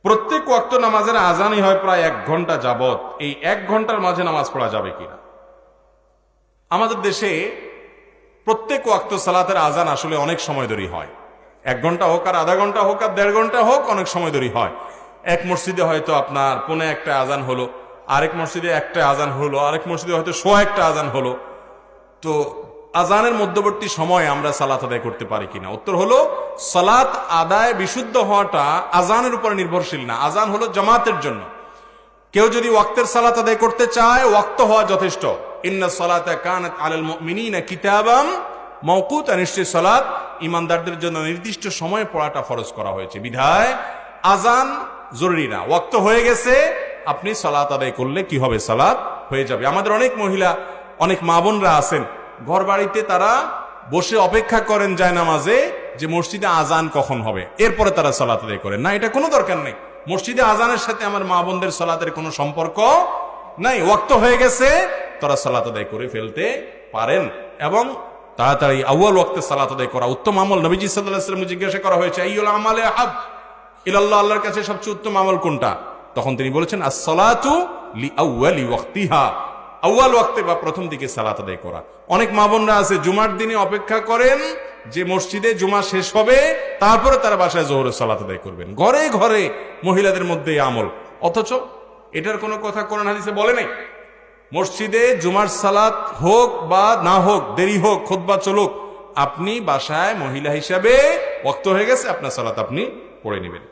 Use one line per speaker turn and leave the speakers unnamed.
প্রত্যেক ওয়াক্ত নামাজের আজানই হয় প্রায় 1 ঘন্টা যাবত। এই 1 ঘন্টার মাঝে নামাজ পড়া যাবে কিনা? আমাদের দেশে প্রত্যেক ওয়াক্ত সালাতের আজান আসলে অনেক সময় ধরে হয়। 1 ঘন্টা হোক আর আধা ঘন্টা হোক আর 1.5 ঘন্টা হোক, অনেক সময় ধরে হয়। এক মসজিদে হয়তো আপনার 1:45 আজান হলো, আরেক মসজিদে 1টা আজান হলো, আরেক মসজিদে হয়তো 1:15 আজান হলো। তো আজানের মধ্যবর্তী সময়ে আমরা সালাত আদায় করতে পারি কিনা? উত্তর হলো, সালাত আদায় বিশুদ্ধ হওয়াটা আজানের উপর নির্ভরশীল না। আজান হলো জামাতের জন্য। কেউ যদি ওয়াক্তের সালাত আদায় করতে চায়, ওয়াক্ত হওয়া যথেষ্ট। ইন্নাস সালাতা কানাত আলাল মুমিনিনা কিতাবাম মাওকুতা, নিশ্চয় সালাত ইমানদারদের জন্য নির্দিষ্ট সময়ে পড়াটা ফরজ করা হয়েছে। বিধায় আজান জরুরি না। ওয়াক্ত হয়ে গেছে, আপনি সালাত আদায় করলে কি হবে? সালাত হয়ে যাবে। আমাদের অনেক মহিলা, অনেক মা বোনরা আছেন, ঘর বাড়িতে তারা বসে অপেক্ষা করেন জায়নামাজে যে মসজিদে আজান কখন হবে, এরপরে তারা সালাত আদায় করেন। না, এটা কোনো দরকার নেই। মসজিদে আজানের সাথে আমার মা বোনদের সালাতের কোনো সম্পর্ক নাই। ওয়াক্ত হয়ে গেছে, তারা সালাত আদায় করে ফেলতে পারেন। এবং তাড়াতাড়ি আউয়াল ওয়াক্তে সালাত আদায় করা উত্তম আমল। নবীজি সাল্লাল্লাহু আলাইহি ওয়াসাল্লাম জিজ্ঞাসা করা হয়েছে, আইয়ুল আমালে আহাব ইলাল্লাহ, আল্লাহর কাছে সবচেয়ে উত্তম আমল কোনটা? তখন তিনি বলেছেন, আস-সালাতু লিআউয়ালি ওয়াক্তিহা, আউয়াল ওয়াক্তে বা প্রথম দিকে সালাত আদায় করা। অনেক মা বোনরা আছে জুমার দিনে অপেক্ষা করেন যে মসজিদে জুমা শেষ হবে, তারপরে তারা বাসায় যোহরের সালাত আদায় করবেন। ঘরে ঘরে মহিলাদের মধ্যে এই আমল, অথচ এটার কোনো কথা কোরআন হাদিসে বলে নাই। মসজিদে জুমার সালাত হোক বা না হোক, দেরি হোক, খুতবা চলুক, আপনি বাসায় মহিলা হিসাবে ওয়াক্ত হয়ে গেছে, আপনার সালাত আপনি পড়ে নেবেন।